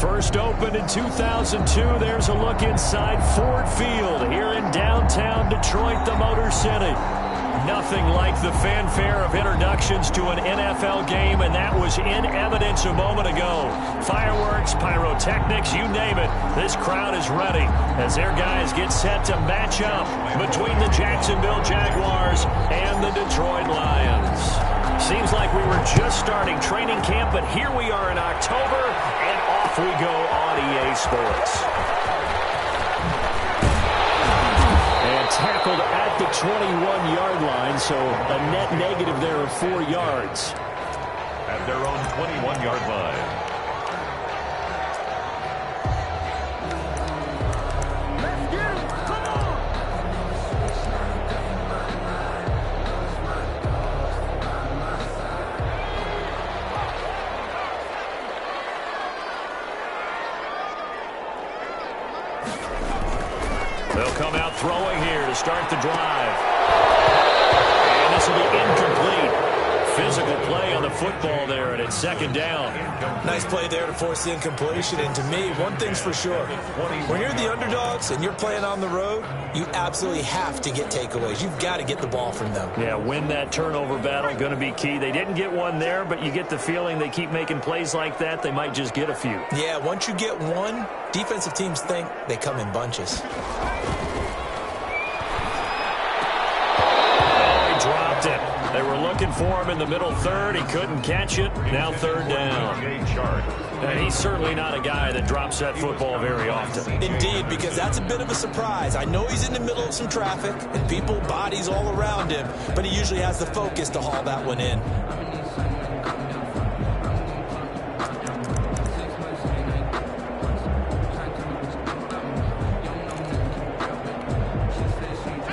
First opened in 2002, there's a look inside Ford Field here in downtown Detroit, the Motor City. Nothing like the fanfare of introductions to an NFL game, and that was in evidence a moment ago. Fireworks, pyrotechnics, you name it. This crowd is ready as their guys get set to match up between the Jacksonville Jaguars and the Detroit Lions. Seems like we were just starting training camp, but here we are in October, and off we go on EA Sports. And tackled at the 21-yard line, so a net negative there of 4 yards. At their own 21-yard line. They'll come out throwing here to start the drive. And this will be incomplete. Physical play on the football there, and it's second down. Nice play there to force the incompletion. And to me, one thing's for sure. When you're the underdogs and you're playing on the road, you absolutely have to get takeaways. You've got to get the ball from them. Yeah, win that turnover battle, going to be key. They didn't get one there, but you get the feeling they keep making plays like that, they might just get a few. Yeah, once you get one, defensive teams think they come in bunches. Dropped it. They were looking for him in the middle third. He couldn't catch it. Now third down. And he's certainly not a guy that drops that football very often. Indeed, because that's a bit of a surprise. I know he's in the middle of some traffic and people, bodies all around him, but he usually has the focus to haul that one in.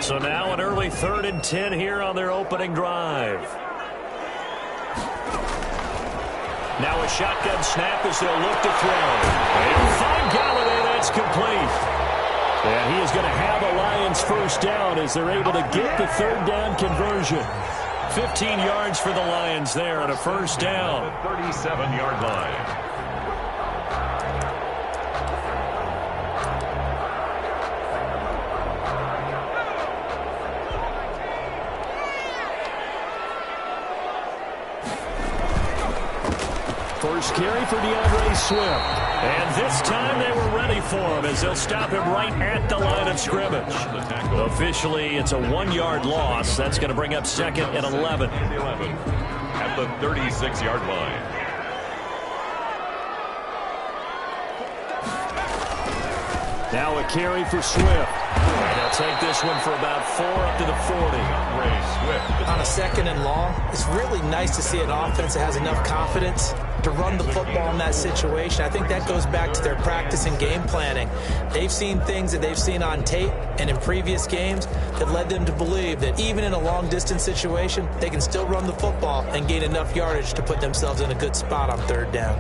So now an early 3rd and 10 here on their opening drive. Now a shotgun snap as they'll look to throw. And find Galladay, that's complete. And he is going to have a Lions first down as they're able to get the third down conversion. 15 yards for the Lions there on a first down. 37-yard line. First carry for DeAndre Swift. And this time they were ready for him as they'll stop him right at the line of scrimmage. Officially, it's a 1-yard loss. That's going to bring up 2nd and 11. At the 36-yard line. Now a carry for Swift. And they'll take this one for about 4 up to the 40. On a 2nd and long, it's really nice to see an offense that has enough confidence to run the football in that situation. I think that goes back to their practice and game planning. They've seen things that they've seen on tape and in previous games that led them to believe that even in a long-distance situation, they can still run the football and gain enough yardage to put themselves in a good spot on third down.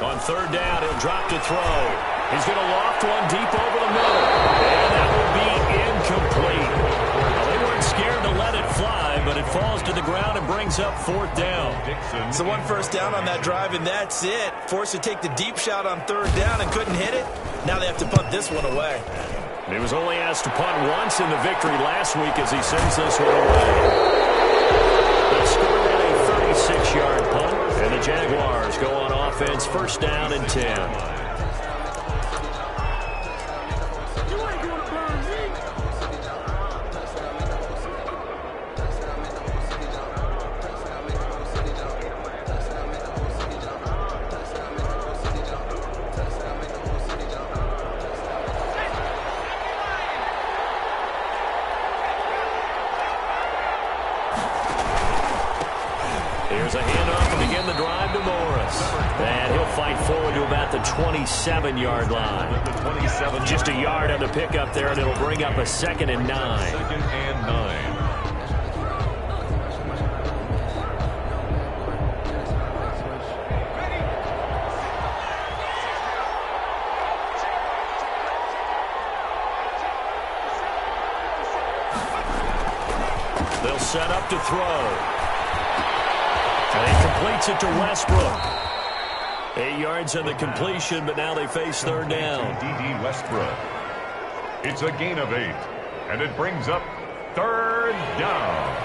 On third down, he'll drop to throw. He's going to loft one deep over the middle. And that will be incomplete. Well, they weren't scared to let it fly, but it falls to the ground and brings up 4th down. So one first down on that drive, and that's it. Forced to take the deep shot on third down and couldn't hit it. Now they have to punt this one away. He was only asked to punt once in the victory last week as he sends this one away. They scored at a 36-yard punt, and the Jaguars go on offense, first down and 10. Here's a handoff to begin the drive to Morris. And he'll fight forward to about the 27-yard line. Just a yard on the pickup there, and it'll bring up a 2nd and 9. 2nd and 9. They'll set up to throw. And he completes it to Westbrook. 8 yards on the completion, but now they face third down. D.D. Westbrook. It's a gain of 8, and it brings up third down.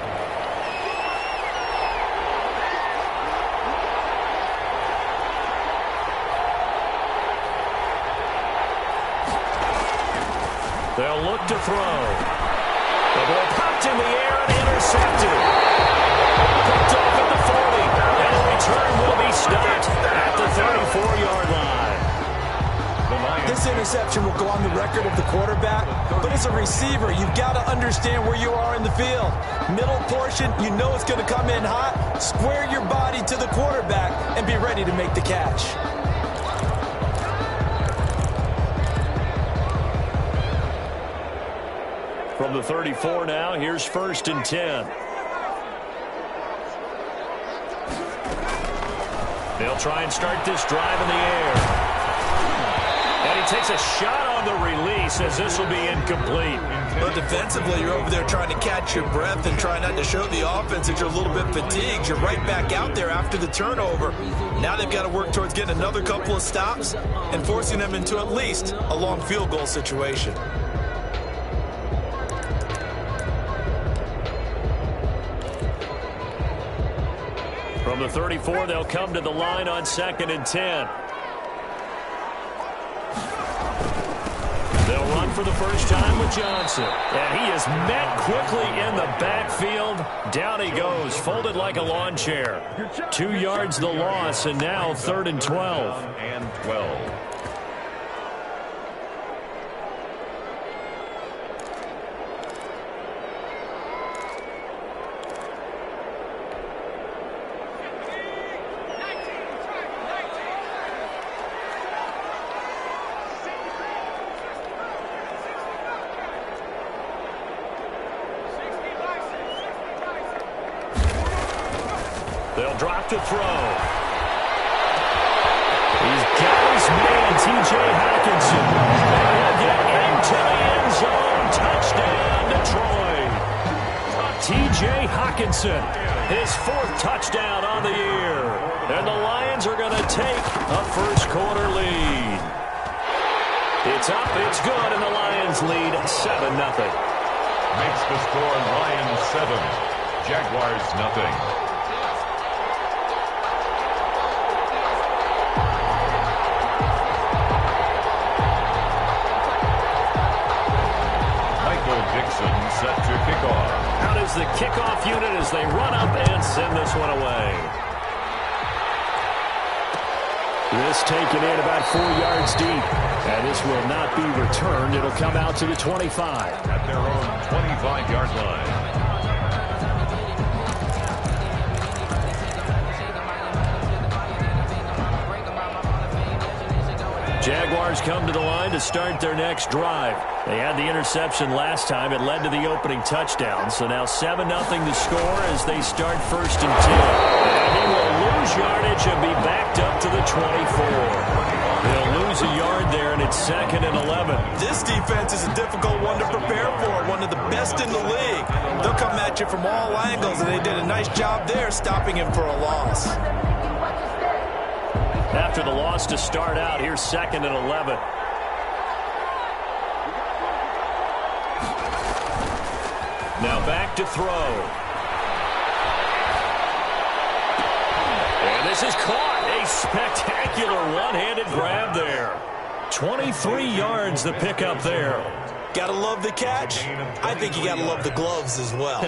They'll look to throw. The ball popped in the air and intercepted. Picked off at the 40. And the return will be stopped at the 34-yard line. This interception will go on the record of the quarterback, but as a receiver, you've got to understand where you are in the field. Middle portion, you know it's going to come in hot. Square your body to the quarterback and be ready to make the catch. From the 34 now, here's 1st and 10. They'll try and start this drive in the air. And he takes a shot on the release as this will be incomplete. But defensively, you're over there trying to catch your breath and try not to show the offense that you're a little bit fatigued. You're right back out there after the turnover. Now they've got to work towards getting another couple of stops and forcing them into at least a long field goal situation. From the 34, they'll come to the line on 2nd and 10. They'll run for the first time with Johnson. And he is met quickly in the backfield. Down he goes, folded like a lawn chair. 2 yards the loss, and now 3rd and 12. And 12. They'll drop to throw. He's got his man, T.J. Hockenson. And he'll get into the end zone. Touchdown, Detroit. T.J. Hockenson, his 4th touchdown on the year. And the Lions are going to take a first-quarter lead. It's up, it's good, and the Lions lead 7-0. Makes the score Lions 7, Jaguars nothing. Set to kick off. Out is the kickoff unit as they run up and send this one away. This taken in about 4 yards deep. And this will not be returned. It'll come out to the 25. At their own 25-yard line. Jaguars come to the line to start their next drive. They had the interception last time. It led to the opening touchdown. So now 7-0 to score as they start 1st and 10. And he will lose yardage and be backed up to the 24. They'll lose a yard there, and it's 2nd and 11. This defense is a difficult one to prepare for, one of the best in the league. They'll come at you from all angles, and they did a nice job there stopping him for a loss. After the loss to start out, here's 2nd and 11. Now back to throw. And this is caught. A spectacular one-handed grab there. 23 yards the pickup there. Gotta love the catch. I think you gotta love the gloves as well.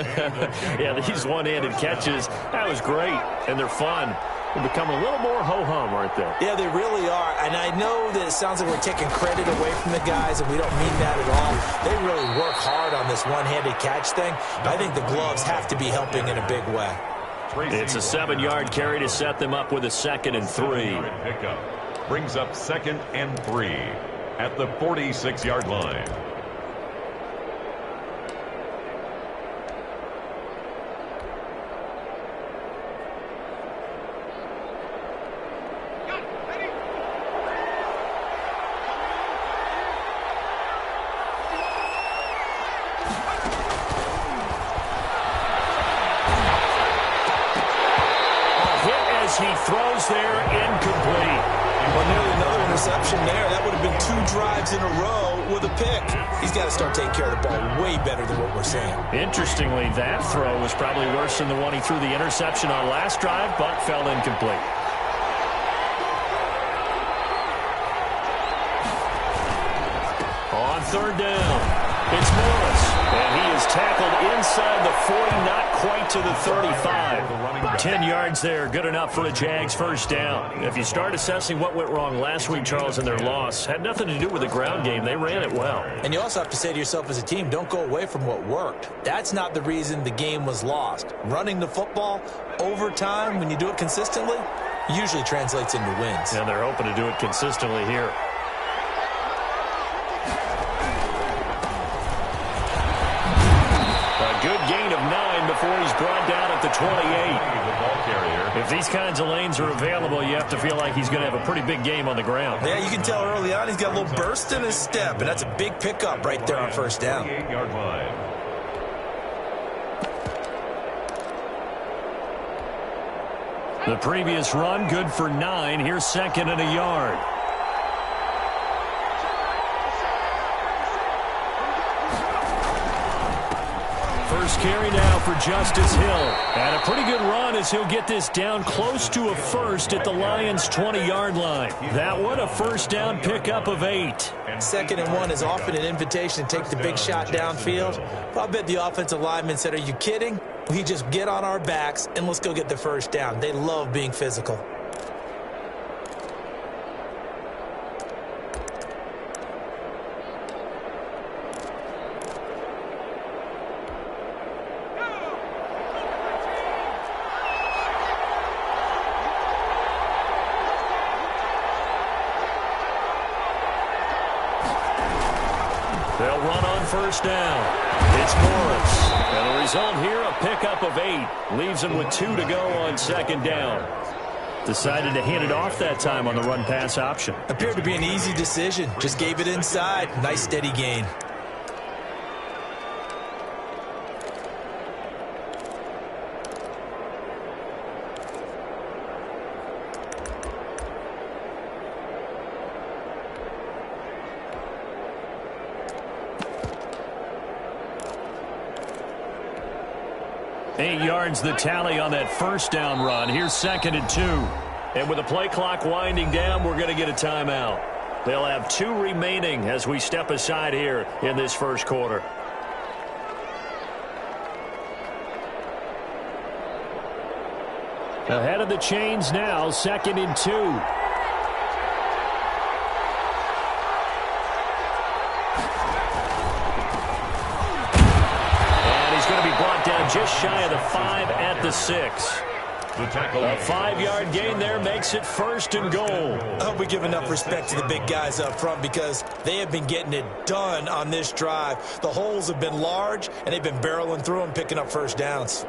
Yeah, these one-handed catches, that was great, and they're fun. They become a little more ho-hum, aren't they? Yeah, they really are. And I know that it sounds like we're taking credit away from the guys, and we don't mean that at all. They really work hard on this one-handed catch thing. I think the gloves have to be helping in a big way. It's a 7-yard carry to set them up with a 2nd and 3. Pickup brings up 2nd and 3 at the 46-yard line. as he throws there, incomplete. Well, nearly another interception there. That would have been 2 drives in a row with a pick. He's got to start taking care of the ball way better than what we're seeing. Interestingly, that throw was probably worse than the one he threw the interception on last drive, but fell incomplete. On third down, it's Morris, and he is tackled inside the 40, not quite to the 35. 10 yards there, good enough for a Jags first down. If you start assessing what went wrong last week, Charles, in their loss, had nothing to do with the ground game. They ran it well. And you also have to say to yourself as a team, don't go away from what worked. That's not the reason the game was lost. Running the football over time, when you do it consistently, usually translates into wins. And they're hoping to do it consistently here. Good gain of 9 before he's brought down at the 28. If these kinds of lanes are available, you have to feel like he's going to have a pretty big game on the ground. Yeah, you can tell early on he's got a little burst in his step, and that's a big pickup right there on first down. 28-yard line. The previous run, good for 9. Here's second and a yard. First carry now for Justice Hill. And a pretty good run as he'll get this down close to a first at the Lions' 20-yard line. That one, a first down pickup of 8. Second and 1 is often an invitation to take the big shot downfield. But I bet the offensive lineman said, are you kidding? We just get on our backs and let's go get the first down. They love being physical. They'll run on first down. It's Morris. And the result here, a pickup of 8. Leaves him with 2 to go on second down. Decided to hand it off that time on the run-pass option. Appeared to be an easy decision. Just gave it inside. Nice steady gain. Eight yards the tally on that first down run. Here's second and 2. And with the play clock winding down, we're going to get a timeout. They'll have 2 remaining as we step aside here in this first quarter. Ahead of the chains now, second and 2. Just shy of the 5 at the 6. A 5-yard gain there makes it first and goal. I hope we give enough respect to the big guys up front because they have been getting it done on this drive. The holes have been large, and they've been barreling through them, picking up first downs.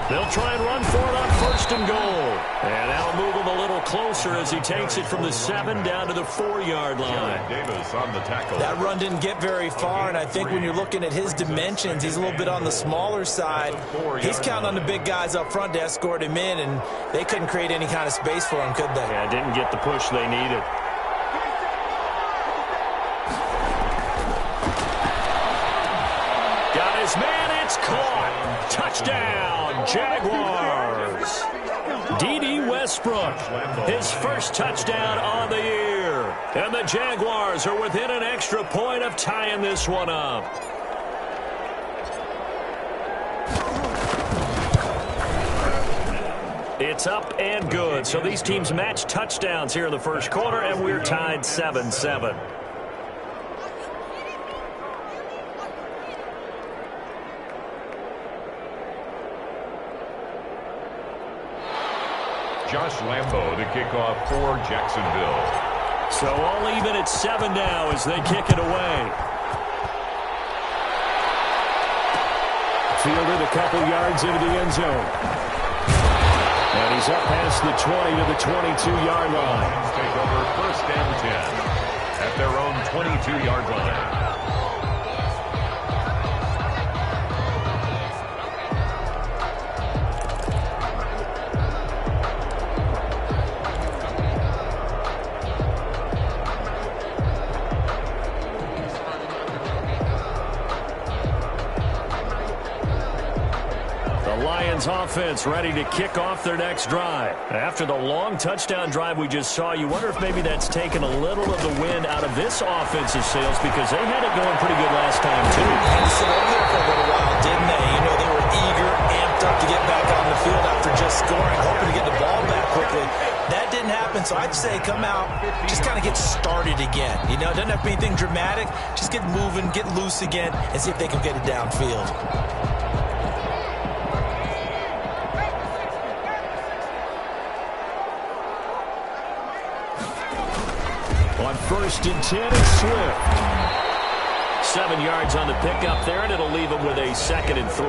They'll try and run for it on first and goal. And that'll move him a little closer as he takes it from the 7 down to the 4-yard line. Davis on the tackle. That run didn't get very far, and I think when you're looking at his dimensions, he's a little bit on the smaller side. He's counting on the big guys up front to escort him in, and they couldn't create any kind of space for him, could they? Yeah, didn't get the push they needed. Got his man, it's caught. Touchdown, Jaguars. D.D. Westbrook, his first touchdown on the year. And the Jaguars are within an extra point of tying this one up. It's up and good. So these teams match touchdowns here in the first quarter, and we're tied 7-7. Josh Lambo to kick off for Jacksonville. So all even at 7 now as they kick it away. fielded a couple yards into the end zone. And he's up past the 20 to the 22-yard line. Take over first and 10 at their own 22-yard line. Offense ready to kick off their next drive. After the long touchdown drive we just saw, you wonder if maybe that's taken a little of the wind out of this offensive sails, because they had it going pretty good last time too. They had to sit over there for a little while, didn't they? You know, they were eager, amped up to get back on the field after just scoring, hoping to get the ball back quickly. That didn't happen, so I'd say come out, just kind of get started again. You know, it doesn't have to be anything dramatic. Just get moving, get loose again, and see if they can get it downfield. First and 10, it's Swift. 7 yards on the pickup there, and it'll leave him with a 2nd and 3.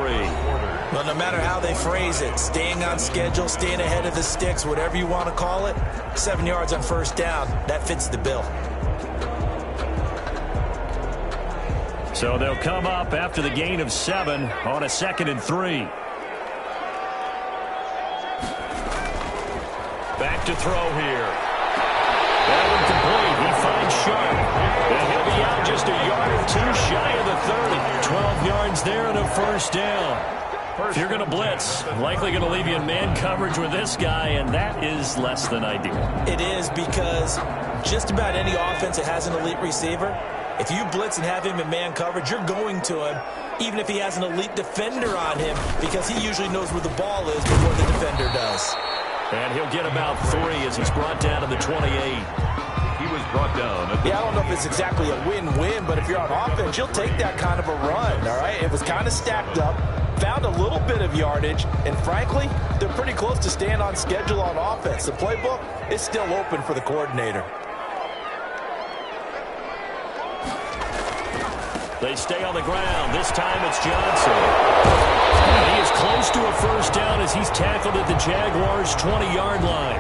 Well, no matter how they phrase it, staying on schedule, staying ahead of the sticks, whatever you want to call it, 7 yards on first down, that fits the bill. So they'll come up after the gain of 7 on a 2nd and 3. Back to throw here. That one complete. He finds Sharp. And he'll be out just a yard or two shy of the 30. 12 yards there and a first down. If you're going to blitz, likely going to leave you in man coverage with this guy, and that is less than ideal. It is, because just about any offense that has an elite receiver, if you blitz and have him in man coverage, you're going to him, even if he has an elite defender on him, because he usually knows where the ball is before the defender does. And he'll get about 3 as he's brought down to the 28. He was brought down. Yeah, I don't know if it's exactly a win-win, but if you're on offense, you'll take that kind of a run, all right? It was kind of stacked up, found a little bit of yardage, and frankly, they're pretty close to staying on schedule on offense. The playbook is still open for the coordinator. They stay on the ground. This time it's Johnson. And he is close to a first down as he's tackled at the Jaguars' 20-yard line.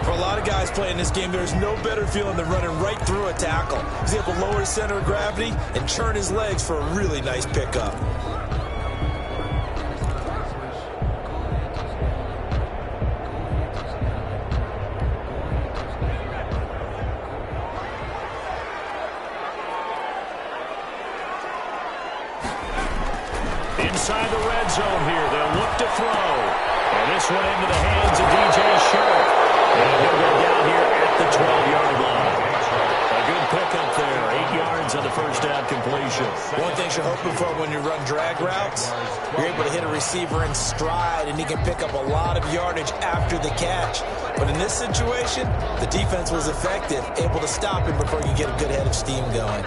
For a lot of guys playing this game, there's no better feeling than running right through a tackle. He's able to lower his center of gravity and turn his legs for a really nice pickup. Inside the red zone here, they'll look to throw. And this one into the hands of DJ Sharp. And he'll go down here at the 12-yard line. A good pickup there, 8 yards on the first down completion. One thing you're hoping for when you run drag routes, you're able to hit a receiver in stride, and he can pick up a lot of yardage after the catch. But in this situation, the defense was effective, able to stop him before you get a good head of steam going.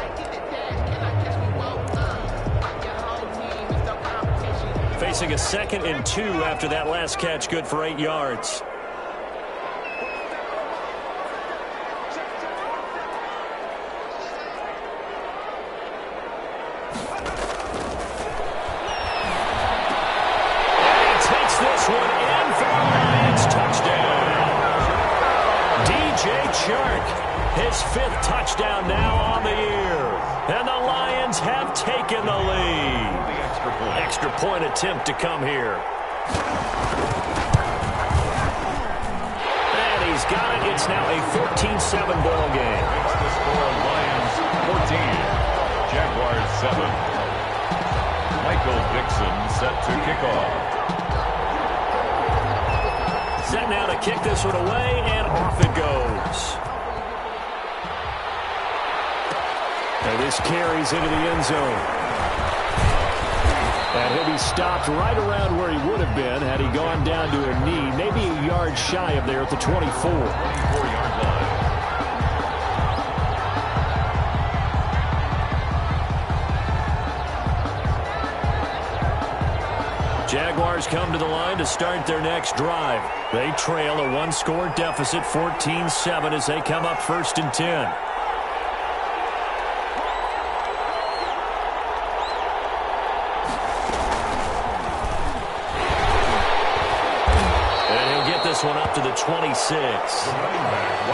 Facing a 2nd and 2 after that last catch, good for 8 yards. And he takes this one in for the Lions touchdown. DJ Chark, his 5th touchdown now on the year. And the Lions have taken the lead. Extra point attempt to come here. And he's got it. It's now a 14-7 ball game. Makes the score Lions 14, Jaguars 7. Michael Dixon set to kick off. Set now to kick this one away, and off it goes. And this carries into the end zone. And he'll be stopped right around where he would have been had he gone down to a knee, maybe a yard shy of there at the 24. 24-yard line. Jaguars come to the line to start their next drive. They trail a one-score deficit, 14-7, as they come up 1st and 10. this one up to the 26.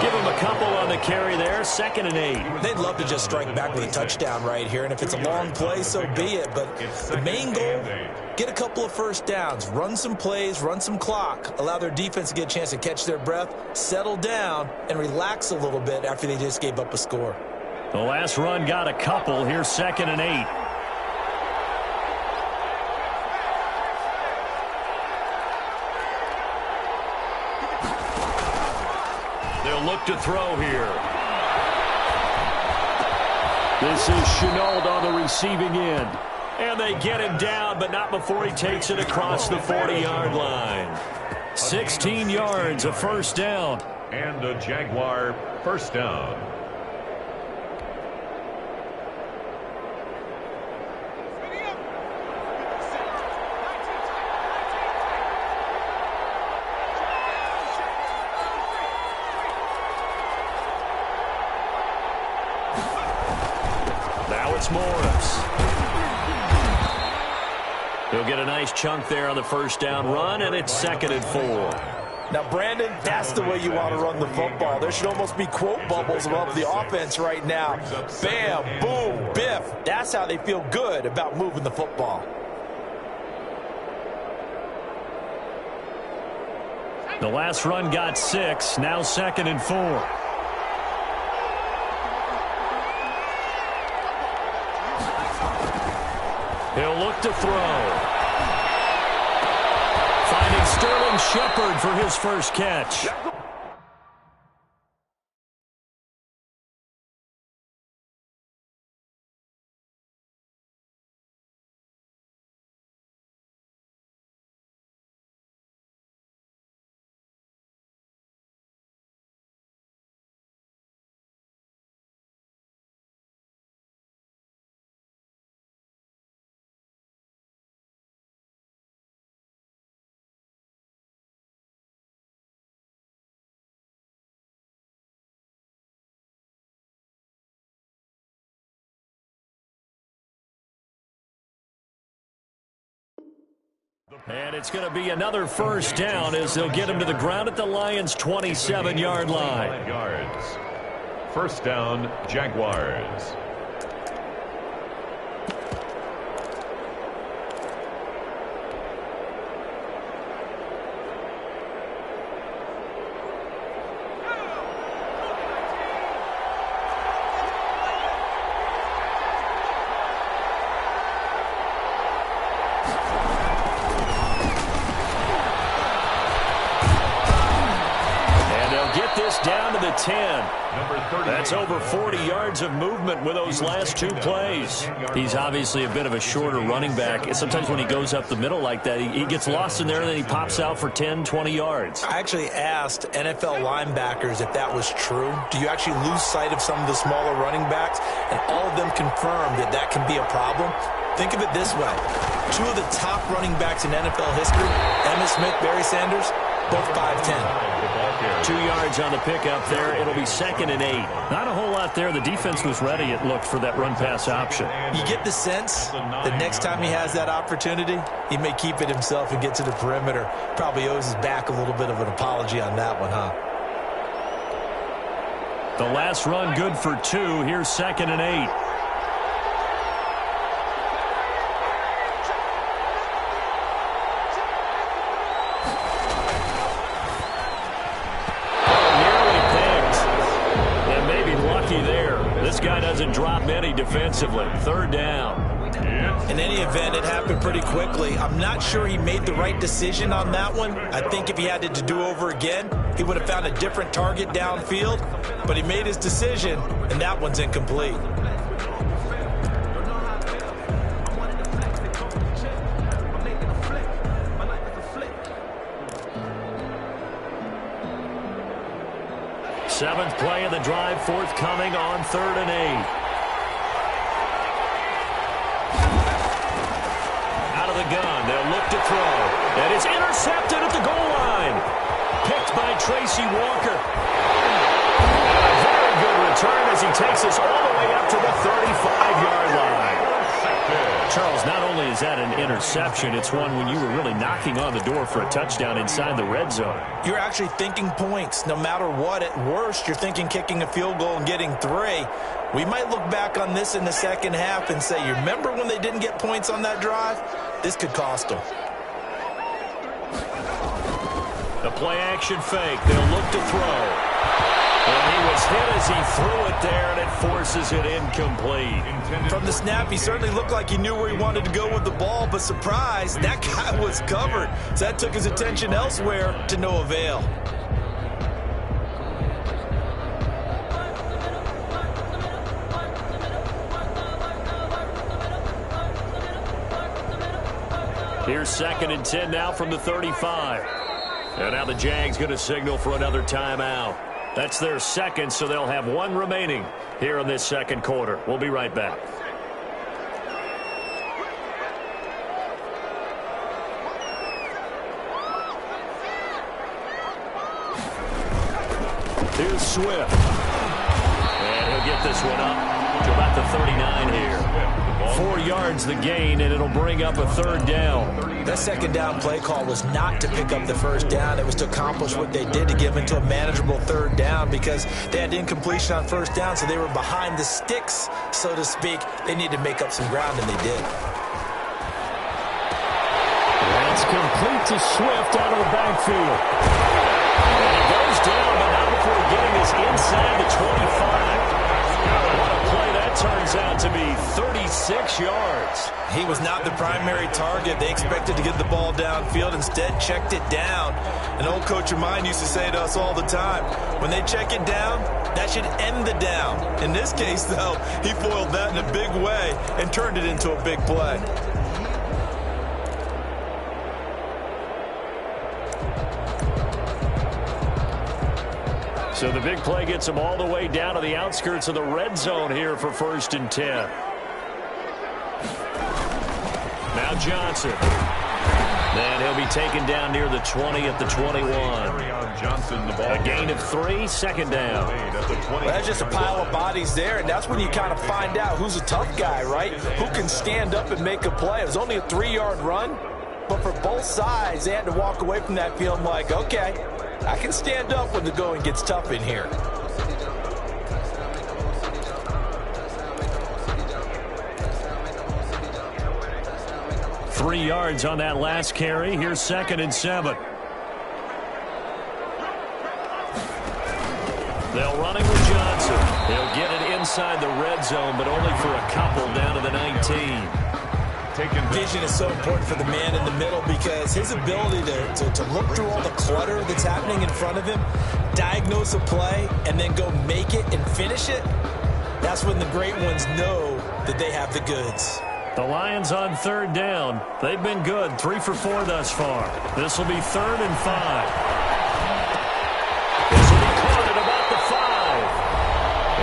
Give him a couple on the carry there, 2nd and 8. They'd love to just strike back with a touchdown right here, and if it's a long play, so be it. But the main goal, get a couple of first downs, run some plays, run some clock, allow their defense to get a chance to catch their breath, settle down, and relax a little bit after they just gave up a score. The last run got a couple. Here's 2nd and 8. They'll look to throw here. This is Chenault on the receiving end. And they get him down, but not before he takes it across the 40-yard line. 16 yards, a first down. And a Jaguar first down. Now it's Morris. He'll get a nice chunk there on the first down run, and it's 2nd and 4. Now, Brandon, that's the way you want to run the football. There should almost be quote bubbles above the offense right now. Bam, boom, biff. That's how they feel good about moving the football. The last run got 6, now 2nd and 4. He'll look to throw. Finding Sterling Shepard for his first catch. And it's going to be another first down as they'll get him to the ground at the Lions' 27-yard line. Yards. First down, Jaguars. Down to the 10. That's over 40 yards of movement with those last 2 plays. He's obviously a bit of a shorter running back. Sometimes when he goes up the middle like that, he gets lost in there and then he pops out for 10, 20 yards. I actually asked NFL linebackers if that was true. Do you actually lose sight of some of the smaller running backs? And all of them confirmed that that can be a problem. Think of it this way. 2 of the top running backs in NFL history, Emmitt Smith, Barry Sanders, both 5'10". 2 yards on the pickup there. It'll be 2nd and 8. Not a whole lot there. The defense was ready, it looked, for that run-pass option. You get the sense that next time he has that opportunity, he may keep it himself and get to the perimeter. Probably owes his back a little bit of an apology on that one, huh? The last run good for 2. Here's 2nd and 8. This guy doesn't drop many defensively. 3rd down. In any event, it happened pretty quickly. I'm not sure he made the right decision on that one. I think if he had it to do over again, he would have found a different target downfield. But he made his decision, and that one's incomplete. Seventh play of the drive forthcoming on 3rd and 8. Out of the gun, they'll look to throw. And it's intercepted at the goal line. Picked by Tracy Walker. And a very good return as he takes us all the way up to the 35-yard line. Charles, not only is that an interception? It's one when you were really knocking on the door for a touchdown inside the red zone. You're actually thinking points. No matter what, at worst, you're thinking kicking a field goal and getting 3. We might look back on this in the second half and say, you remember when they didn't get points on that drive? This could cost them. The play-action fake. They'll look to throw. And he was hit as he threw it there, and it forces it incomplete. From the snap, he certainly looked like he knew where he wanted to go with the ball, but surprise, that guy was covered. So that took his attention elsewhere to no avail. Here's 2nd and 10 now from the 35. And now the Jags going to signal for another timeout. That's their second, so they'll have 1 remaining here in this second quarter. We'll be right back. Here's Swift. And he'll get this one up to about the 39 here. 4 yards the gain, and it'll bring up a 3rd down. That 2nd down play call was not to pick up the 1st down. It was to accomplish what they did to give into a manageable 3rd down because they had incompletion on 1st down, so they were behind the sticks, so to speak. They needed to make up some ground, and they did. That's complete to Swift out of the backfield. And he goes down, but not before getting us inside the 25. What a play that turns out to be, 36 yards. He was not the primary target. They expected to get the ball downfield. Instead, checked it down. An old coach of mine used to say to us all the time, when they check it down, that should end the down. In this case, though, he foiled that in a big way and turned it into a big play. So the big play gets him all the way down to the outskirts of the red zone here for 1st and 10. Now Johnson. Then he'll be taken down near the 20 at the 21. A gain of 3, 2nd down. Well, that's just a pile of bodies there, and that's when you kind of find out who's a tough guy, right? Who can stand up and make a play. It was only a 3-yard run, but for both sides, they had to walk away from that field like, okay, I can stand up when the going gets tough in here. Three yards on that last carry. Here's 2nd and 7. They'll run it with Johnson. He'll get it inside the red zone, but only for a couple down to the 19. Vision is so important for the man in the middle because his ability to look through all the clutter that's happening in front of him, diagnose a play, and then go make it and finish it, that's when the great ones know that they have the goods. The Lions on 3rd down. They've been good, 3 for 4 thus far. This will be 3rd and 5. This will be caught at about the 5.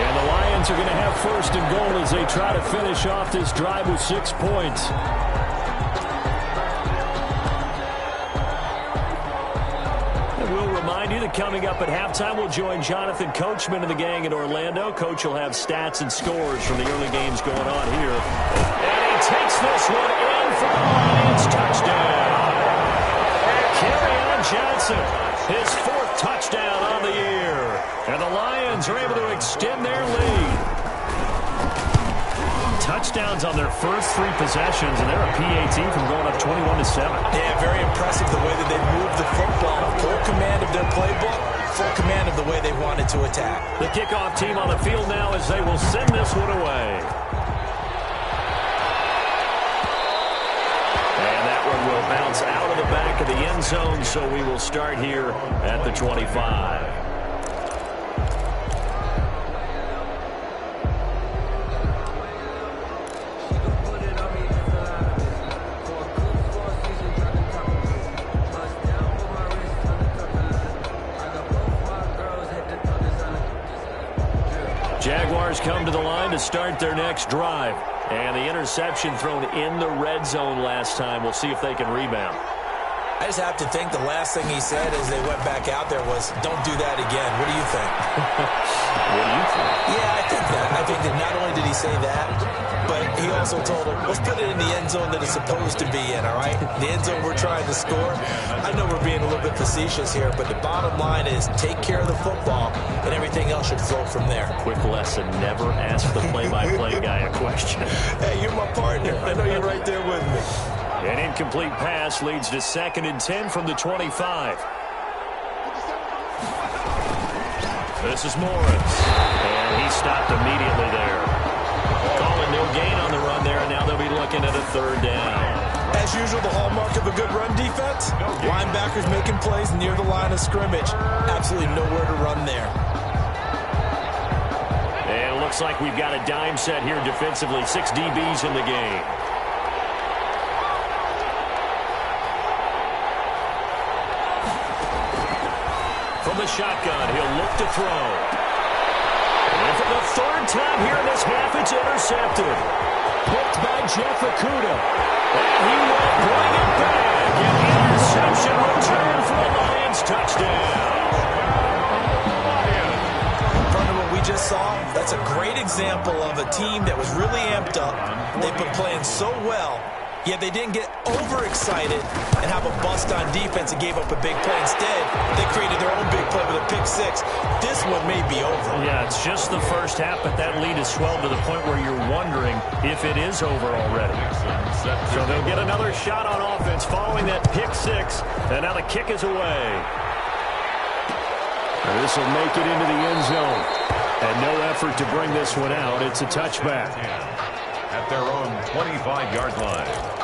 And the Lions are going to have 1st and goal as they try to finish off this drive with 6 points. And we'll remind you that coming up at halftime, we'll join Jonathan Coachman and the gang in Orlando. Coach will have stats and scores from the early games going on here. And he takes this one in for the Lions touchdown. And Kerryon Johnson, his 4th touchdown on the year. And the Lions are able to extend their lead. Touchdowns on their first 3 possessions, and they're a PAT from going up 21-7. Yeah, very impressive the way that they moved the football. Full command of their playbook, full command of the way they wanted to attack. The kickoff team on the field now as they will send this one away. And that one will bounce out of the back of the end zone, so we will start here at the 25. Jaguars come to the line to start their next drive. And the interception thrown in the red zone last time. We'll see if they can rebound. I just have to think the last thing he said as they went back out there was, don't do that again. What do you think? What do you think? Yeah, I think that. I think that not only did he say that, but he also told him, let's put it in the end zone that it's supposed to be in, all right? The end zone we're trying to score. I know we're being a little bit facetious here, but the bottom line is take care of the football, and everything else should flow from there. Quick lesson, never ask the play-by-play guy a question. Hey, you're my partner. I know you're right there with me. An incomplete pass leads to 2nd and 10 from the 25. This is Morris, and he stopped immediately there. Calling no gain on the run there, and now they'll be looking at a 3rd down. As usual, the hallmark of a good run defense, linebackers making plays near the line of scrimmage. Absolutely nowhere to run there. And it looks like we've got a dime set here defensively. 6 DBs in the game. From the shotgun, he'll look to throw. And for the 3rd time here in this half, it's intercepted. Picked by Jeff Okudah. And he will bring it back. An interception return for a Lions touchdown. From what we just saw, that's a great example of a team that was really amped up. They've been playing so well, yet they didn't get overexcited and have a bust on defense and gave up a big play. Instead, they created their own big play with a pick 6. This one may be over. Yeah, it's just the first half, but that lead has swelled to the point where you're wondering if it is over already. So they'll get another shot on offense following that pick 6, and now the kick is away. This will make it into the end zone. And no effort to bring this one out. It's a touchback. At their own 25-yard line.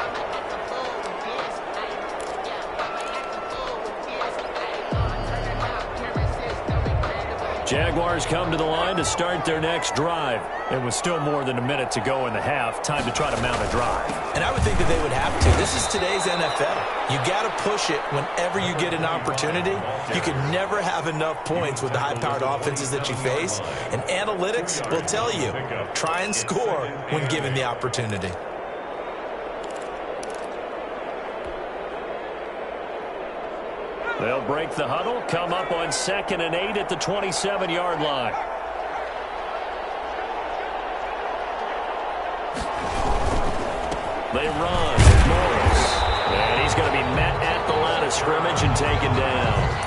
Jaguars come to the line to start their next drive. And with still more than a minute to go in the half, time to try to mount a drive. And I would think that they would have to. This is today's NFL. You got to push it whenever you get an opportunity. You can never have enough points with the high-powered offenses that you face. And analytics will tell you, try and score when given the opportunity. They'll break the huddle, come up on 2nd and 8 at the 27-yard line. They run. Morris. And he's going to be met at the line of scrimmage and taken down.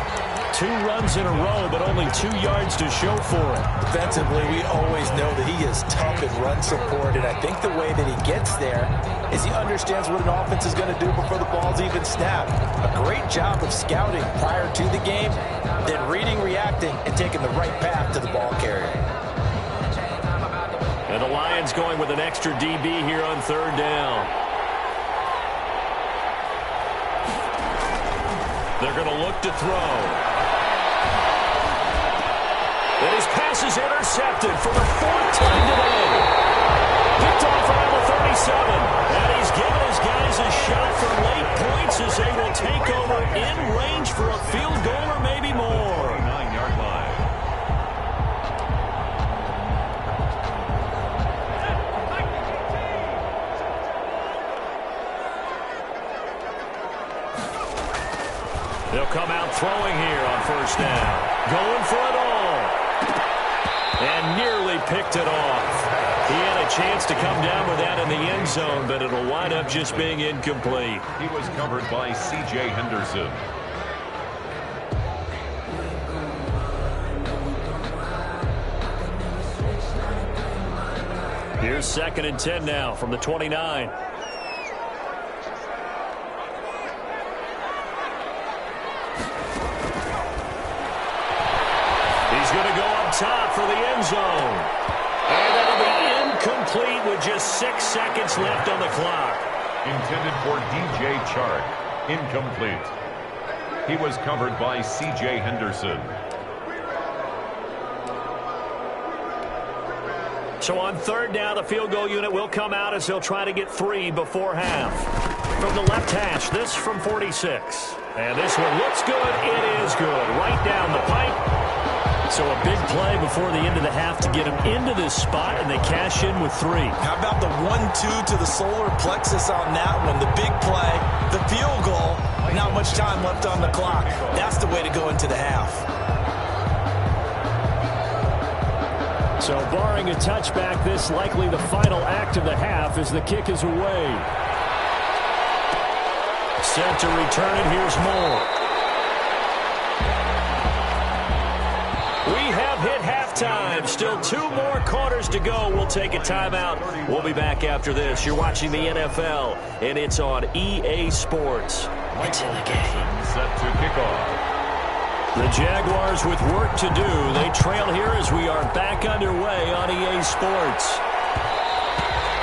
2 runs in a row, but only 2 yards to show for it. Defensively, we always know that he is tough in run support, and I think the way that he gets there is he understands what an offense is going to do before the ball's even snapped. A great job of scouting prior to the game, then reading, reacting, and taking the right path to the ball carrier. And the Lions going with an extra DB here on 3rd down. They're going to look to throw. And his pass is intercepted for the 4th time today. Picked off around the 37. And he's given his guys a shot for late points as they will take over in range for a field goal or maybe more. 9-yard line. They'll come out throwing here on 1st down. Going for it all. And nearly picked it off. He had a chance to come down with that in the end zone, but it'll wind up just being incomplete. He was covered by C.J. Henderson. Here's 2nd and 10 now from the 29. He's going to go up top for the end zone. And that'll be incomplete with just 6 seconds left on the clock. Intended for DJ Chark. Incomplete. He was covered by C.J. Henderson. So on 3rd down, the field goal unit will come out as they'll try to get 3 before half. From the left hash, this from 46. And this one looks good. It is good. Right down the pipe. So a big play before the end of the half to get them into this spot, and they cash in with 3. How about the 1-2 to the solar plexus on that one? The big play, the field goal, not much time left on the clock. That's the way to go into the half. So barring a touchback, this likely the final act of the half as the kick is away. Set to return it. Here's Moore. We have hit halftime. Still 2 more quarters to go. We'll take a timeout. We'll be back after this. You're watching the NFL, and it's on EA Sports. It's in the game. Set to kick off. The Jaguars with work to do. They trail here as we are back underway on EA Sports.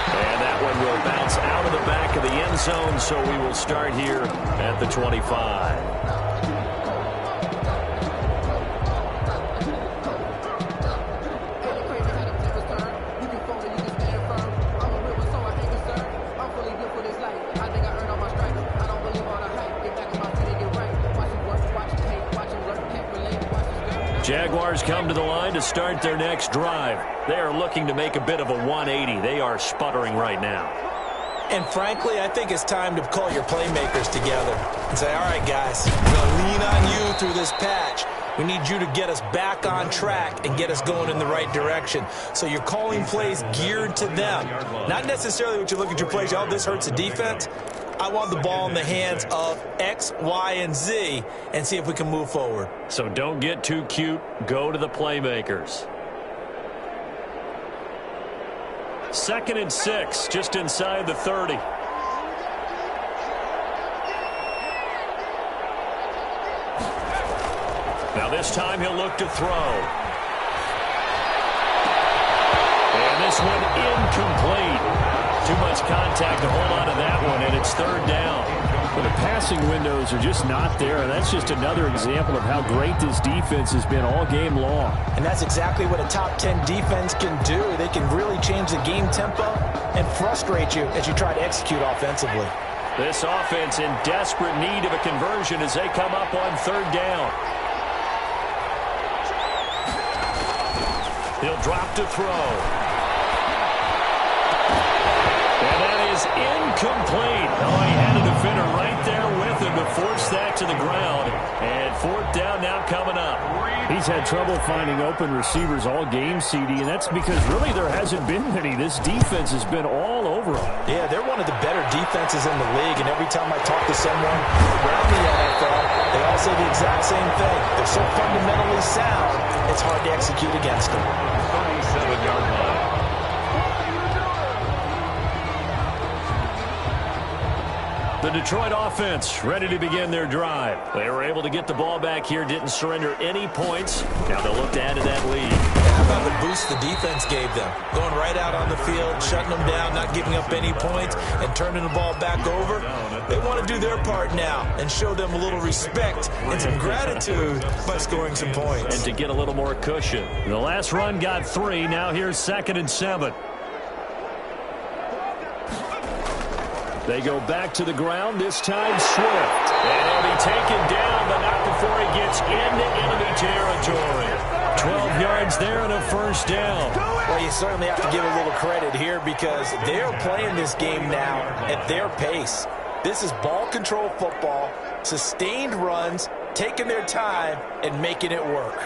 And that one will bounce out of the back of the end zone, so we will start here at the 25. Jaguars come to the line to start their next drive. They are looking to make a bit of a 180. They are sputtering right now. And frankly, I think it's time to call your playmakers together and say, all right, guys, we're going to lean on you through this patch. We need you to get us back on track and get us going in the right direction. So you're calling plays geared to them. Not necessarily what you look at your plays, oh, this hurts the defense. I want the ball in the hands of X, Y, and Z and see if we can move forward. So don't get too cute. Go to the playmakers. 2nd and 6, just inside the 30. Now this time he'll look to throw. And this one incomplete. Too much contact to hold on to that one, and it's 3rd down. Well, the passing windows are just not there, and that's just another example of how great this defense has been all game long. And that's exactly what a top 10 defense can do. They can really change the game tempo and frustrate you as you try to execute offensively. This offense in desperate need of a conversion as they come up on 3rd down. He'll drop to throw. And that is incomplete. Oh, he had a defender right there with him to force that to the ground. And 4th down now coming up. He's had trouble finding open receivers all game, CD, and that's because really there hasn't been many. This defense has been all over him. Yeah, they're one of the better defenses in the league, and every time I talk to someone around the NFL, they all say the exact same thing. They're so fundamentally sound, it's hard to execute against them. 37-yard line. The Detroit offense ready to begin their drive. They were able to get the ball back here, didn't surrender any points. Now they'll look to add to that lead. How about the boost the defense gave them? Going right out on the field, shutting them down, not giving up any points, and turning the ball back over. They want to do their part now and show them a little respect and some gratitude by scoring some points. And to get a little more cushion. The last run got 3. Now here's 2nd and 7. They go back to the ground, this time Swift. And he'll be taken down, but not before he gets into enemy territory. 12 yards there and a 1st down. Well, you certainly have to give a little credit here because they're playing this game now at their pace. This is ball control football, sustained runs, taking their time and making it work.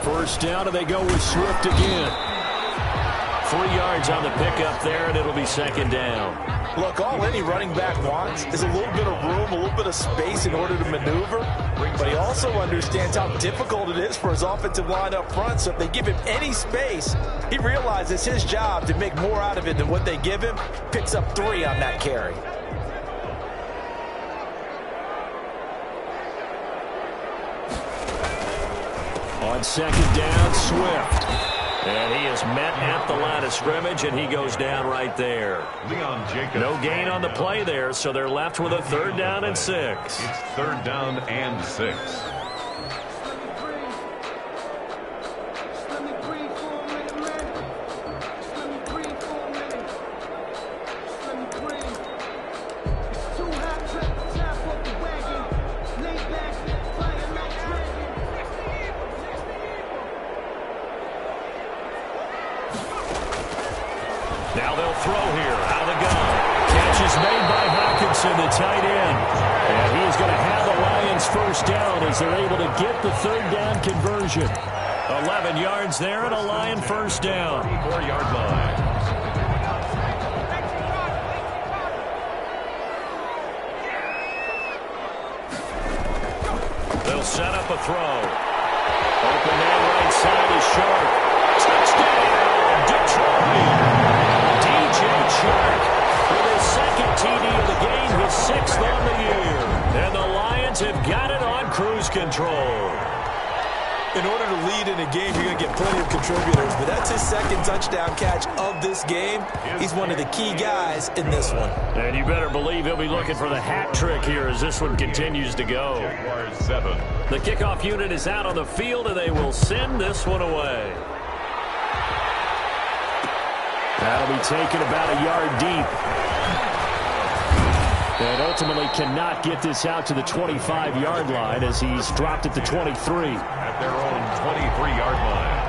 1st down, and they go with Swift again. 3 yards on the pickup there, and it'll be 2nd down. Look, all any running back wants is a little bit of room, a little bit of space in order to maneuver. But he also understands how difficult it is for his offensive line up front. So if they give him any space, he realizes his job to make more out of it than what they give him. Picks up 3 on that carry. On 2nd down, Swift. And he is met at the line of scrimmage, and he goes down right there. No gain on the play there, so they're left with a 3rd down and 6. It's 3rd down and 6. Now they'll throw here out of the gun. Catch is made by Hawkinson, the tight end. And he's going to have the Lions Lions first down as they're able to get the third down conversion. 11 yards there and a Lion first down. 4-yard line. They'll set up a throw. Open man right side is Sharp. Touchdown, Detroit. DJ Chark with his second TD of the game, his 6th on the year. And the Lions have got it on cruise control. In order to lead in a game, you're going to get plenty of contributors, but that's his second touchdown catch of this game. He's one of the key guys in this one. And you better believe he'll be looking for the hat trick here as this one continues to go. Jaguars 7. The kickoff unit is out on the field, and they will send this one away. That'll be taken about a yard deep. And ultimately cannot get this out to the 25-yard line as he's dropped at the 23. At their own 23-yard line.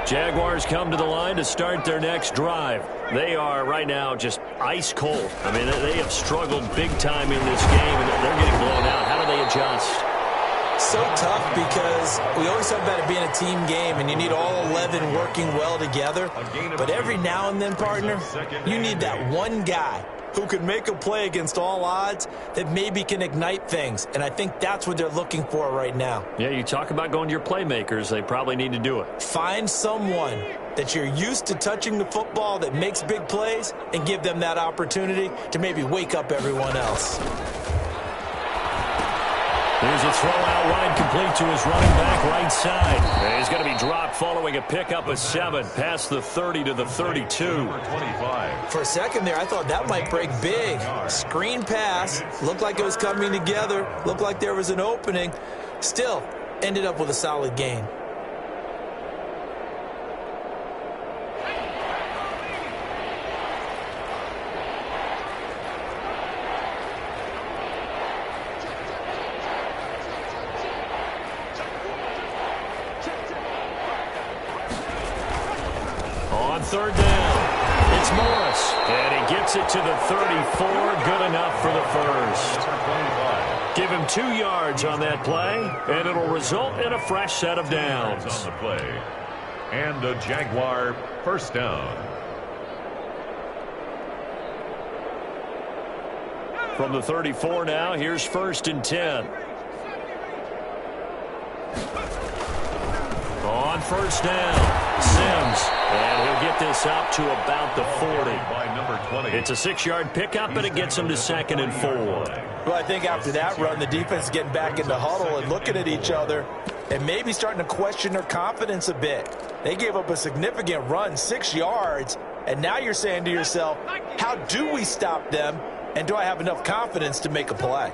Jaguars come to the line to start their next drive. They are right now just ice cold. I mean, they have struggled big time in this game, and they're getting blown out. How do they adjust? So tough because we always talk about it being a team game and you need all 11 working well together. But every now and then, partner, you need that one guy who can make a play against all odds that maybe can ignite things. And I think that's what they're looking for right now. Yeah, you talk about going to your playmakers. They probably need to do it. Find someone that you're used to touching the football that makes big plays and give them that opportunity to maybe wake up everyone else. Here's a throw out wide complete to his running back right side. And he's going to be dropped following a pickup of 7 past the 30 to the 32. 25. For a second there, I thought that might break big. Screen pass. Looked like it was coming together. Looked like there was an opening. Still, ended up with a solid gain. Third down. It's Morris. And he gets it to the 34. Good enough for the first. Give him 2 yards on that play, and it'll result in a fresh set of downs. On the play. And a Jaguar first down. From the 34 now, here's 1st and 10. On first down, Sims. And he'll get this up to about the 40. By number 20. It's a 6-yard pickup, and it gets him to 2nd and 4. Well, I think after that run, the defense is getting back in the huddle and looking at each other and maybe starting to question their confidence a bit. They gave up a significant run, 6 yards, and now you're saying to yourself, how do we stop them, and do I have enough confidence to make a play?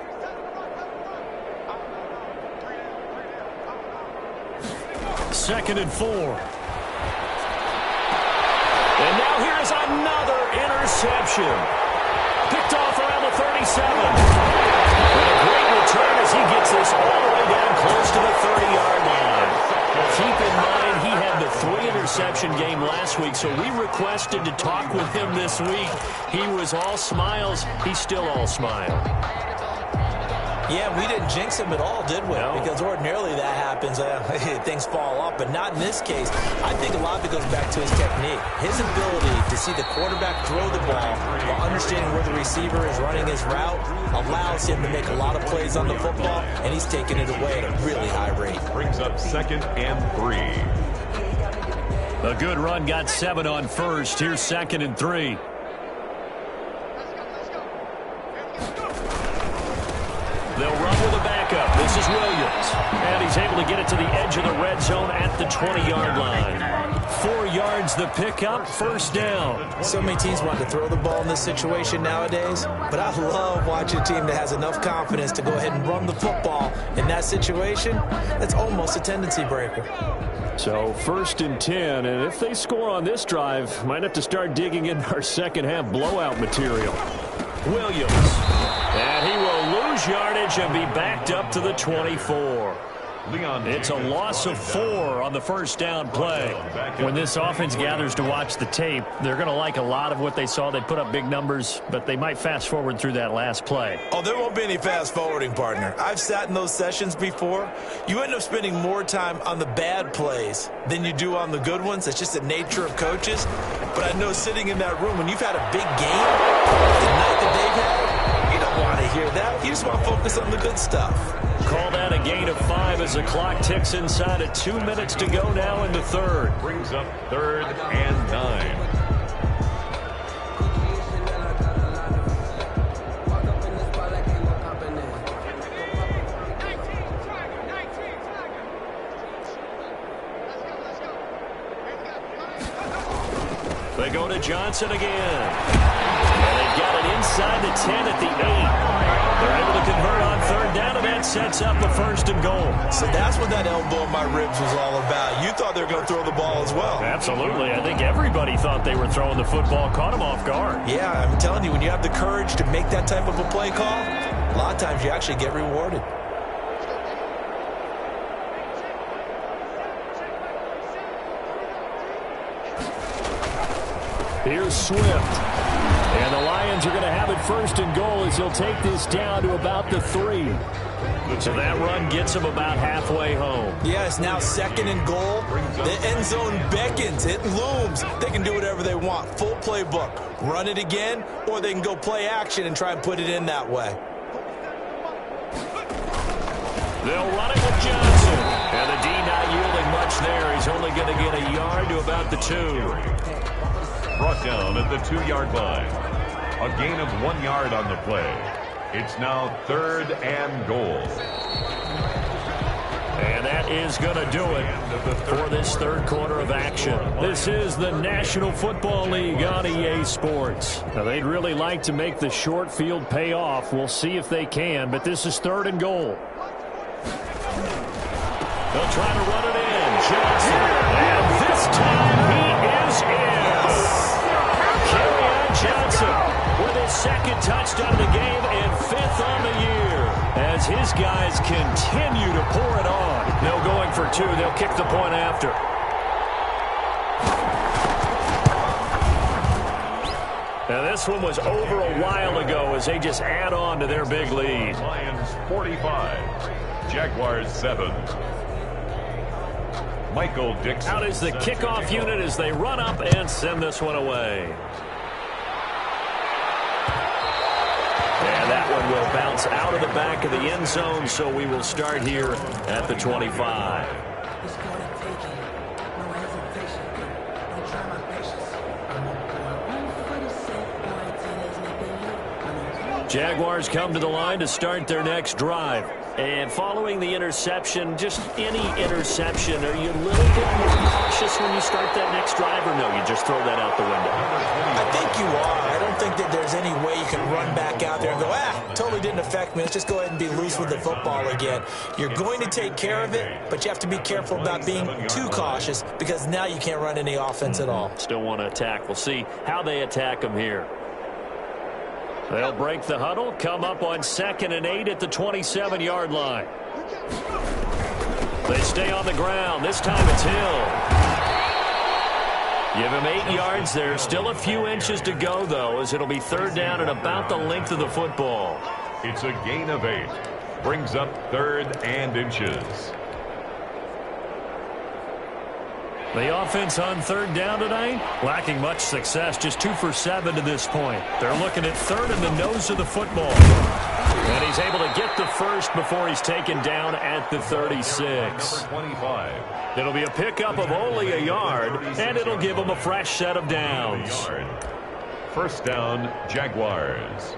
Second and 4. And now here's another interception. Picked off around the 37. And a great return as he gets this all the way down close to the 30-yard line. Keep in mind he had the 3-interception game last week, so we requested to talk with him this week. He was all smiles. He's still all smile. Yeah, we didn't jinx him at all, did we? No. Because ordinarily that happens. Things fall off, but not in this case. I think a lot of it goes back to his technique. His ability to see the quarterback throw the ball while understanding where the receiver is running his route allows him to make a lot of plays on the football, and he's taking it away at a really high rate. Brings up 2nd and 3. A good run got 7 on first. Here's 2nd and 3. They'll run with a backup. This is Williams. And he's able to get it to the edge of the red zone at the 20-yard line. 4 yards the pickup, first down. So many teams want to throw the ball in this situation nowadays, but I love watching a team that has enough confidence to go ahead and run the football in that situation. That's almost a tendency breaker. So 1st and 10, and if they score on this drive, might have to start digging in our second half blowout material. Williams. And he will lose yardage and be backed up to the 24. It's a loss of 4 on the first down play. When this offense gathers to watch the tape, they're going to like a lot of what they saw. They put up big numbers, but they might fast forward through that last play. Oh, there won't be any fast forwarding, partner. I've sat in those sessions before. You end up spending more time on the bad plays than you do on the good ones. It's just the nature of coaches. But I know sitting in that room, when you've had a big game, the night that they've had, you don't want to hear that. You just want to focus on the good stuff. Call that a gain of 5 as the clock ticks inside of 2 minutes to go now in the third. Brings up 3rd and 9. They go to Johnson again. And they've got it inside the 10 at the 8. They're able to convert on 3rd down, and that sets up a 1st and goal. So that's what that elbow in my ribs was all about. You thought they were going to throw the ball as well. Absolutely. I think everybody thought they were throwing the football, caught them off guard. Yeah, I'm telling you, when you have the courage to make that type of a play call, a lot of times you actually get rewarded. Here's Swift. And the Lions are going to have it 1st and goal as he'll take this down to about the 3. So that run gets him about halfway home. Yeah, it's now 2nd and goal. The end zone beckons. It looms. They can do whatever they want. Full playbook. Run it again, or they can go play action and try and put it in that way. They'll run it with Johnson. And the D not yielding much there. He's only going to get a yard to about the 2. Brought down at the 2-yard line. A gain of 1 yard on the play. It's now 3rd and goal. And that is going to do it for this third quarter of action. This is the National Football League on EA Sports. Now, they'd really like to make the short field pay off. We'll see if they can, but this is 3rd and goal. They'll try to run it in. Johnson. And this time he is in. Johnson with his 2nd touchdown of the game and 5th on the year. As his guys continue to pour it on. No going for 2. They'll kick the point after. Now this one was over a while ago as they just add on to their big lead. Lions 45. Jaguars 7. Michael Dixon. Out is the kickoff unit as they run up and send this one away. And that one will bounce out of the back of the end zone, so we will start here at the 25. Jaguars come to the line to start their next drive. And following the interception, just any interception, are you a little bit more cautious when you start that next drive, or no, you just throw that out the window? I think you are. I don't think that there's any way you can run back out there and go, totally didn't affect me. Let's just go ahead and be loose with the football again. You're going to take care of it, but you have to be careful about being too cautious because now you can't run any offense at all. Still want to attack. We'll see how they attack them here. They'll break the huddle, come up on 2nd and 8 at the 27-yard line. They stay on the ground. This time it's Hill. Give him 8 yards there. Still a few inches to go, though, as it'll be 3rd down and about the length of the football. It's a gain of 8. Brings up 3rd and inches. The offense on 3rd down tonight, lacking much success, just 2 for 7 to this point. They're looking at 3rd in the nose of the football. And he's able to get the 1st before he's taken down at the 36. 25. It'll be a pickup of only a yard, and it'll give them a fresh set of downs. 1st down, Jaguars.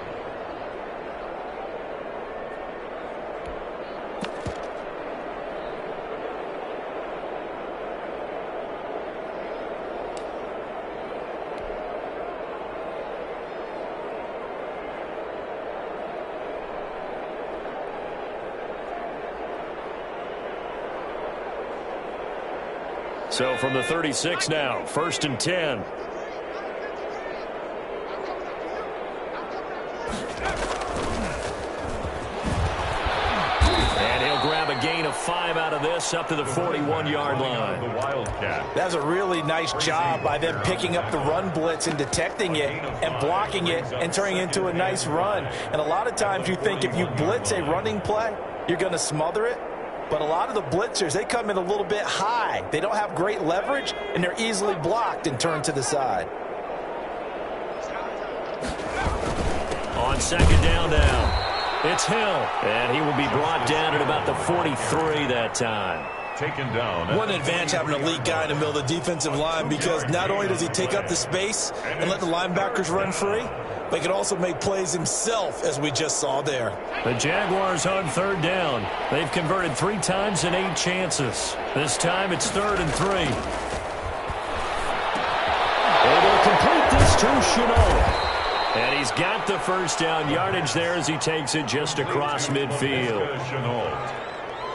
So from the 36 now, 1st and 10. And he'll grab a gain of 5 out of this up to the 41-yard line. The Wildcat. That's a really nice job by them picking up the run blitz and detecting it and blocking it and turning it into a nice run. And a lot of times you think if you blitz a running play, you're going to smother it. But a lot of the blitzers, they come in a little bit high. They don't have great leverage, and they're easily blocked and turned to the side. On second down now. It's Hill, and he will be brought down at about the 43 that time. Taken down. One advantage having an elite guy in the middle of the defensive line, because not only does he take up the space and let the linebackers run free, but he can also make plays himself, as we just saw there. The Jaguars on third down. They've converted 3 times in 8 chances. This time it's 3rd and 3. Able to complete this to Chenault. And he's got the first down yardage there as he takes it just across midfield.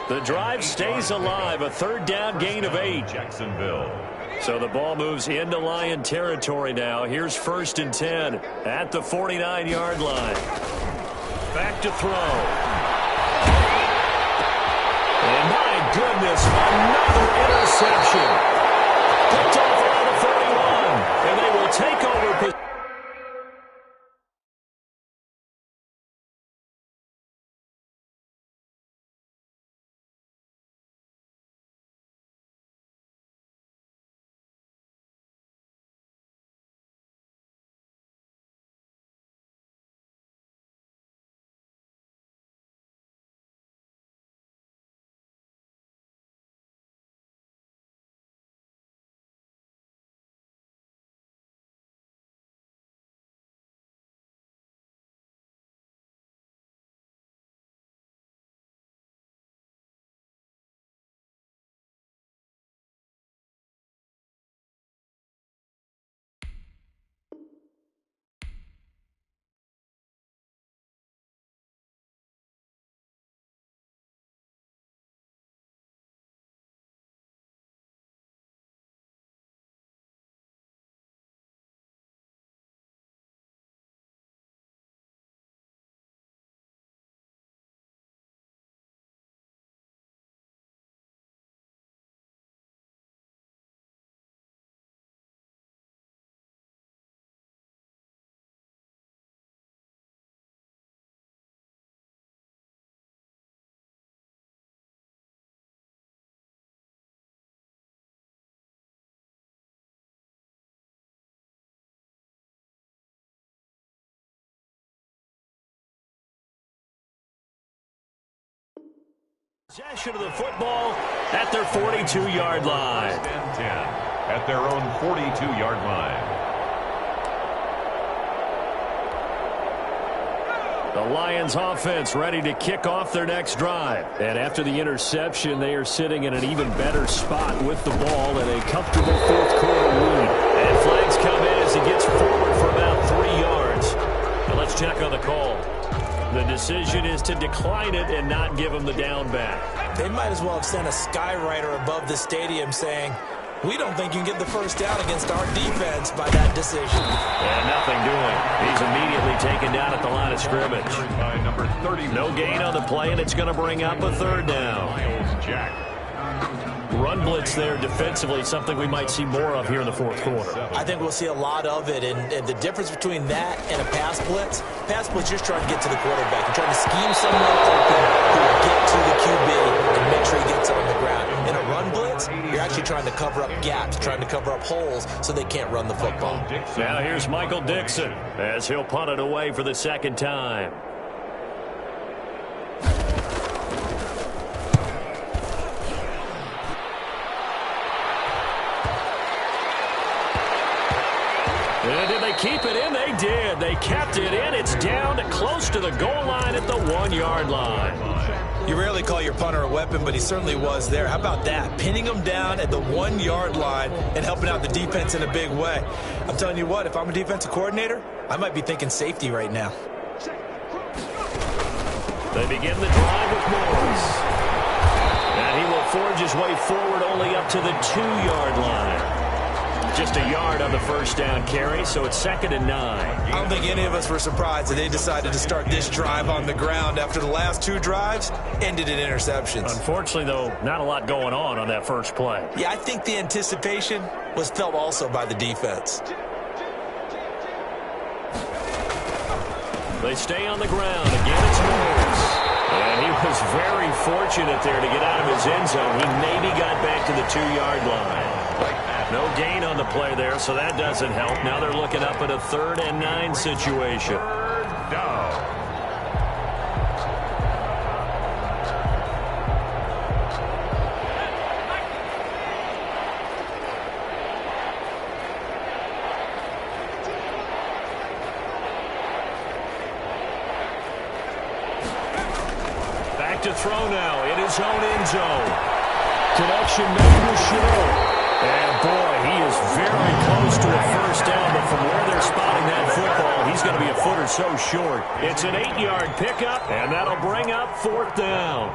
The drive stays alive. A 3rd down gain of 8. Jacksonville. So the ball moves into Lion territory now. Here's 1st and 10 at the 49-yard line. Back to throw. And my goodness, another interception. Picked off around the 41. And they will take over possession. Possession of the football at their 42-yard line. 10 at their own 42-yard line. The Lions offense ready to kick off their next drive. And after the interception, they are sitting in an even better spot with the ball in a comfortable 4th quarter lead. And flags come in as he gets forward for about 3 yards. Now let's check on the call. The decision is to decline it and not give him the down back. They might as well have sent a skywriter above the stadium saying, we don't think you can get the first down against our defense by that decision. And nothing doing. He's immediately taken down at the line of scrimmage. By number 30. No gain on the play, and it's going to bring up a 3rd down. Miles Jack. Run blitz there defensively, something we might see more of here in the 4th quarter. I think we'll see a lot of it, and the difference between that and a pass blitz just trying to get to the quarterback. You're trying to scheme someone open who will get to the QB and make sure he gets on the ground. In a run blitz, you're actually trying to cover up gaps, trying to cover up holes so they can't run the football. Now here's Michael Dixon as he'll punt it away for the 2nd time. Did they keep it in? They did. They kept it in. It's down to close to the goal line at the 1-yard line. You rarely call your punter a weapon, but he certainly was there. How about that? Pinning him down at the 1-yard line and helping out the defense in a big way. I'm telling you what, if I'm a defensive coordinator, I might be thinking safety right now. They begin the drive with Morris. And he will forge his way forward only up to the 2-yard line. Just a yard on the first down carry, so it's 2nd and 9. I don't think any of us were surprised that they decided to start this drive on the ground after the last 2 drives ended in interceptions. Unfortunately, though, not a lot going on that first play. Yeah, I think the anticipation was felt also by the defense. They stay on the ground. Again, it's Morris. And he was very fortunate there to get out of his end zone. He maybe got back to the 2-yard line. No gain on the play there, so that doesn't help. Now they're looking up at a 3rd and 9 situation. Down. Back to throw now in his own end zone. Connection made with Chenault. And, boy, he is very close to a first down, but from where they're spotting that football, he's going to be a foot or so short. It's an 8-yard pickup, and that'll bring up 4th down.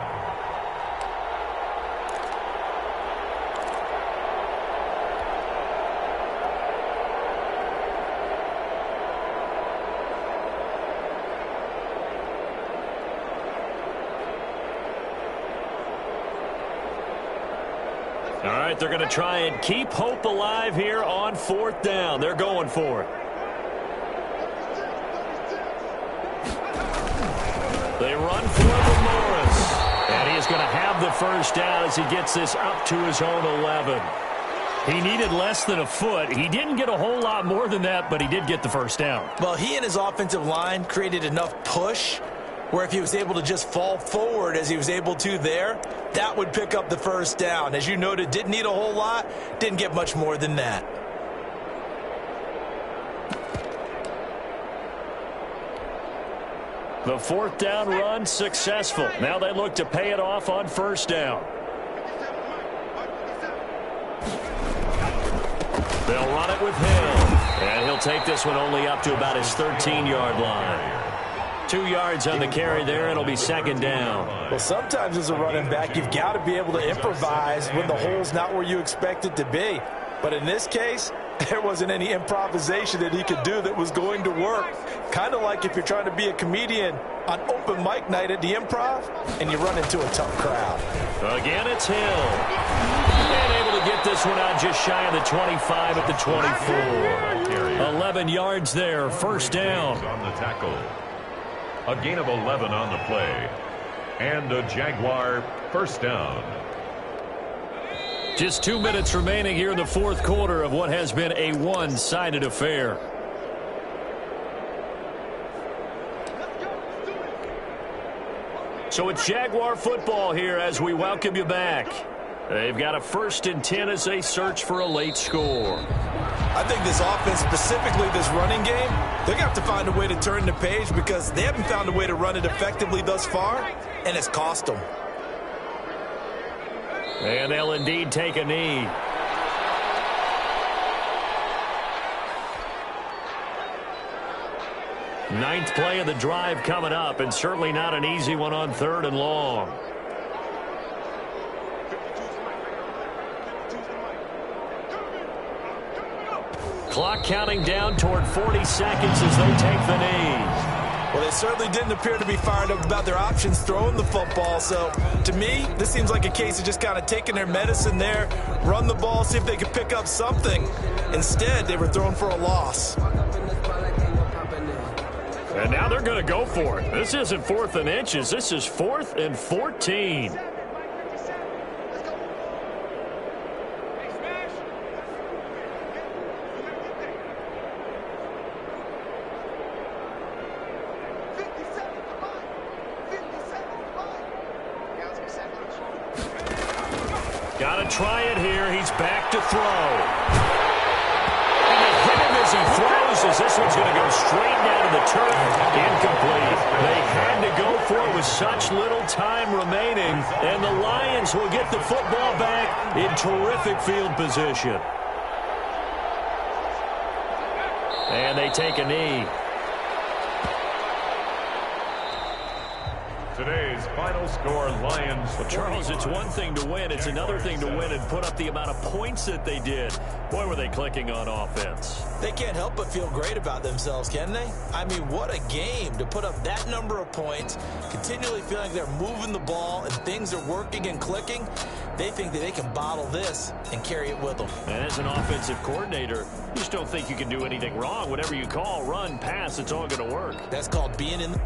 All right, they're going to try and keep hope alive here on 4th down. They're going for it. They run for the Morris. And he is going to have the first down as he gets this up to his own 11. He needed less than a foot. He didn't get a whole lot more than that, but he did get the first down. Well, he and his offensive line created enough push where if he was able to just fall forward as he was able to there, that would pick up the first down. As you noted, didn't need a whole lot, didn't get much more than that. The 4th down run successful. Now they look to pay it off on first down. They'll run it with Hill. And he'll take this one only up to about his 13-yard line. 2 yards on the carry there. It'll be 2nd down. Well, sometimes as a running back, you've got to be able to improvise when the hole's not where you expect it to be. But in this case, there wasn't any improvisation that he could do that was going to work. Kind of like if you're trying to be a comedian on open mic night at the Improv and you run into a tough crowd. Again, it's Hill. And able to get this one out just shy of the 25 at the 24. 11 yards there, first down. On the tackle. A gain of 11 on the play. And a Jaguar first down. Just 2 minutes remaining here in the 4th quarter of what has been a one-sided affair. So it's Jaguar football here as we welcome you back. They've got a 1st and 10 as they search for a late score. I think this offense, specifically this running game, they're going to have to find a way to turn the page because they haven't found a way to run it effectively thus far, and it's cost them. And they'll indeed take a knee. Ninth play of the drive coming up, and certainly not an easy one on 3rd and long. Clock counting down toward 40 seconds as they take the knee. Well, they certainly didn't appear to be fired up about their options throwing the football. So, to me, this seems like a case of just kind of taking their medicine there, run the ball, see if they could pick up something. Instead, they were thrown for a loss. And now they're going to go for it. This isn't 4th and inches. This is 4th and 14. Got to try it here. He's back to throw. And they hit him as he throws, as this one's going to go straight down to the turf. Incomplete. They had to go for it with such little time remaining, and the Lions will get the football back in terrific field position. And they take a knee. Today's final score, Lions. Well, Charles, it's one thing to win. It's another thing to win and put up the amount of points that they did. Boy, were they clicking on offense. They can't help but feel great about themselves, can they? I mean, what a game to put up that number of points, continually feeling like they're moving the ball and things are working and clicking. They think that they can bottle this and carry it with them. And as an offensive coordinator, you just don't think you can do anything wrong. Whatever you call, run, pass, it's all going to work. That's called being in the